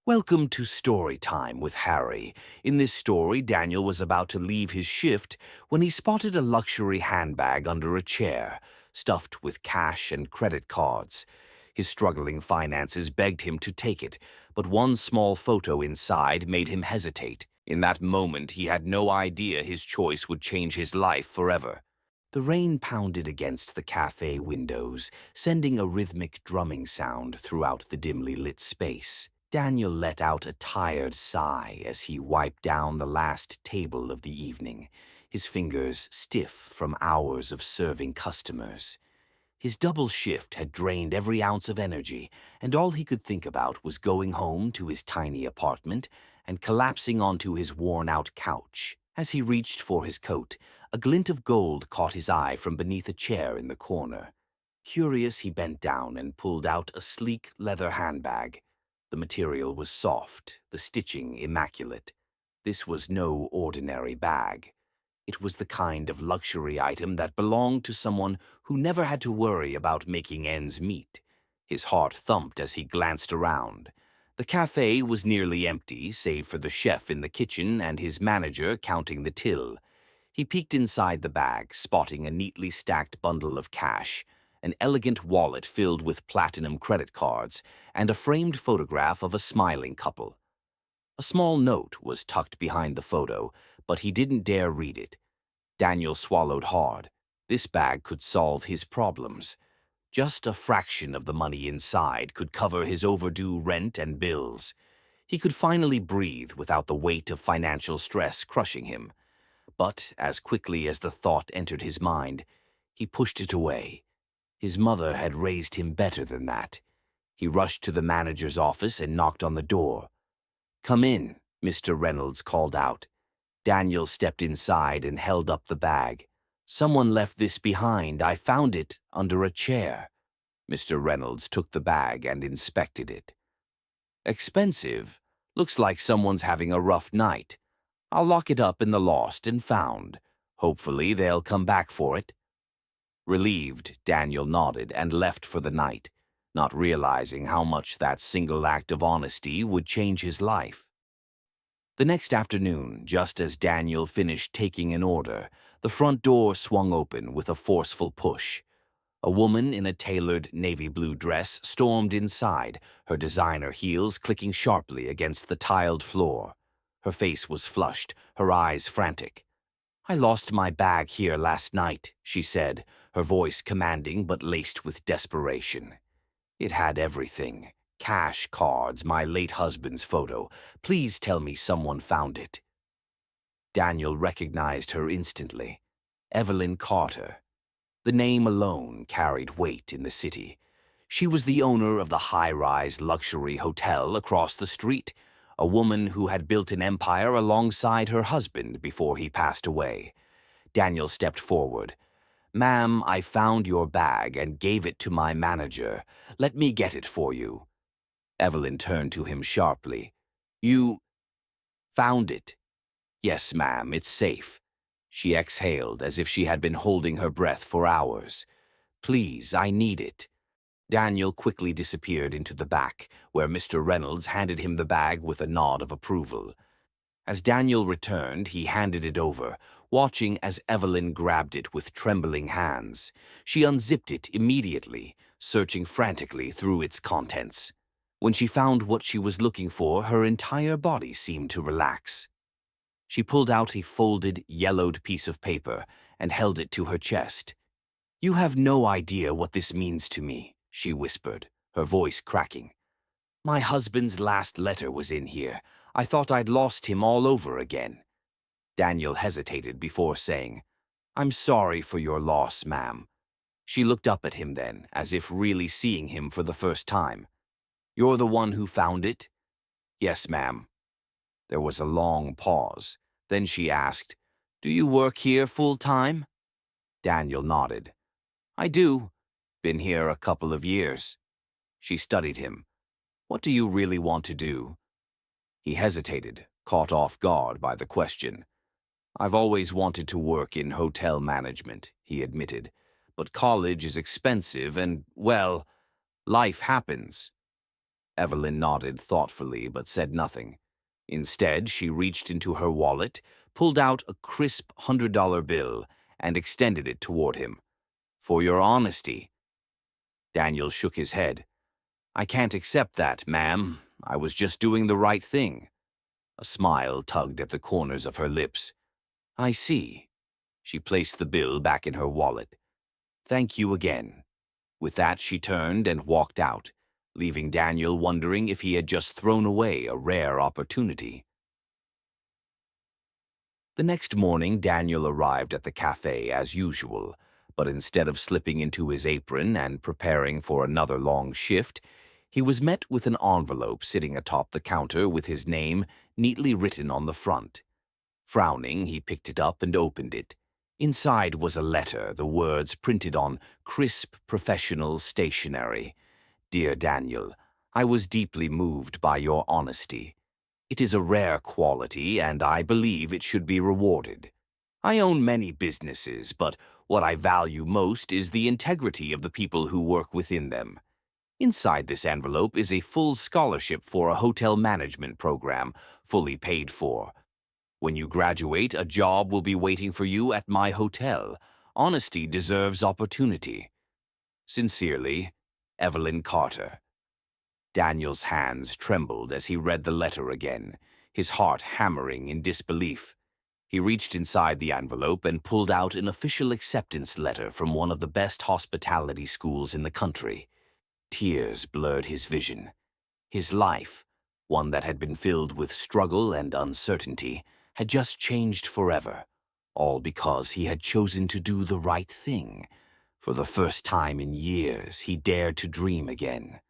Welcome to Storytime with Harry. In this story, Daniel was about to leave his shift when he spotted a luxury handbag under a chair, stuffed with cash and credit cards. His struggling finances begged him to take it, but one small photo inside made him hesitate. In that moment, he had no idea his choice would change his life forever. The rain pounded against the cafe windows, sending a rhythmic drumming sound throughout the dimly lit space. Daniel let out a tired sigh as he wiped down the last table of the evening, his fingers stiff from hours of serving customers. His double shift had drained every ounce of energy, and all he could think about was going home to his tiny apartment and collapsing onto his worn-out couch. As he reached for his coat, a glint of gold caught his eye from beneath a chair in the corner. Curious, he bent down and pulled out a sleek leather handbag. The material was soft, the stitching immaculate. This was no ordinary bag. It was the kind of luxury item that belonged to someone who never had to worry about making ends meet. His heart thumped as he glanced around. The cafe was nearly empty, save for the chef in the kitchen and his manager counting the till. He peeked inside the bag, spotting a neatly stacked bundle of cash, an elegant wallet filled with platinum credit cards, and a framed photograph of a smiling couple. A small note was tucked behind the photo, but he didn't dare read it. Daniel swallowed hard. This bag could solve his problems. Just a fraction of the money inside could cover his overdue rent and bills. He could finally breathe without the weight of financial stress crushing him. But as quickly as the thought entered his mind, he pushed it away. His mother had raised him better than that. He rushed to the manager's office and knocked on the door. "Come in," Mr. Reynolds called out. Daniel stepped inside and held up the bag. "Someone left this behind. I found it under a chair." Mr. Reynolds took the bag and inspected it. "Expensive. Looks like someone's having a rough night. I'll lock it up in the lost and found. Hopefully they'll come back for it." Relieved, Daniel nodded and left for the night, not realizing how much that single act of honesty would change his life. The next afternoon, just as Daniel finished taking an order, the front door swung open with a forceful push. A woman in a tailored navy blue dress stormed inside, her designer heels clicking sharply against the tiled floor. Her face was flushed, her eyes frantic. "I lost my bag here last night," she said, her voice commanding but laced with desperation. "It had everything. Cash, cards, my late husband's photo. Please tell me someone found it." Daniel recognized her instantly. Evelyn Carter. The name alone carried weight in the city. She was the owner of the high-rise luxury hotel across the street, a woman who had built an empire alongside her husband before he passed away. Daniel stepped forward. "Ma'am, I found your bag and gave it to my manager. Let me get it for you." Evelyn turned to him sharply. "You found it?" "Yes, ma'am, it's safe." She exhaled as if she had been holding her breath for hours. "Please, I need it." Daniel quickly disappeared into the back, where Mr. Reynolds handed him the bag with a nod of approval. As Daniel returned, he handed it over, watching as Evelyn grabbed it with trembling hands. She unzipped it immediately, searching frantically through its contents. When she found what she was looking for, her entire body seemed to relax. She pulled out a folded, yellowed piece of paper and held it to her chest. "You have no idea what this means to me," she whispered, her voice cracking. "My husband's last letter was in here. I thought I'd lost him all over again." Daniel hesitated before saying, "I'm sorry for your loss, ma'am." She looked up at him then, as if really seeing him for the first time. "You're the one who found it?" "Yes, ma'am." There was a long pause. Then she asked, "Do you work here full-time?" Daniel nodded. "I do. Been here a couple of years." She studied him. "What do you really want to do?" He hesitated, caught off guard by the question. "I've always wanted to work in hotel management," he admitted. "But college is expensive and, well, life happens." Evelyn nodded thoughtfully but said nothing. Instead, she reached into her wallet, pulled out a crisp $100 bill, and extended it toward him. "For your honesty." Daniel shook his head. "I can't accept that, ma'am. I was just doing the right thing." A smile tugged at the corners of her lips. "I see." She placed the bill back in her wallet. "Thank you again." With that, she turned and walked out, leaving Daniel wondering if he had just thrown away a rare opportunity. The next morning, Daniel arrived at the café as usual, but instead of slipping into his apron and preparing for another long shift, he was met with an envelope sitting atop the counter with his name neatly written on the front. Frowning, he picked it up and opened it. Inside was a letter, the words printed on crisp professional stationery. "Dear Daniel, I was deeply moved by your honesty. It is a rare quality, and I believe it should be rewarded. I own many businesses, but what I value most is the integrity of the people who work within them. Inside this envelope is a full scholarship for a hotel management program, fully paid for. When you graduate, a job will be waiting for you at my hotel. Honesty deserves opportunity. Sincerely, Evelyn Carter." Daniel's hands trembled as he read the letter again, his heart hammering in disbelief. He reached inside the envelope and pulled out an official acceptance letter from one of the best hospitality schools in the country. Tears blurred his vision. His life, one that had been filled with struggle and uncertainty, had just changed forever, all because he had chosen to do the right thing. For the first time in years, he dared to dream again.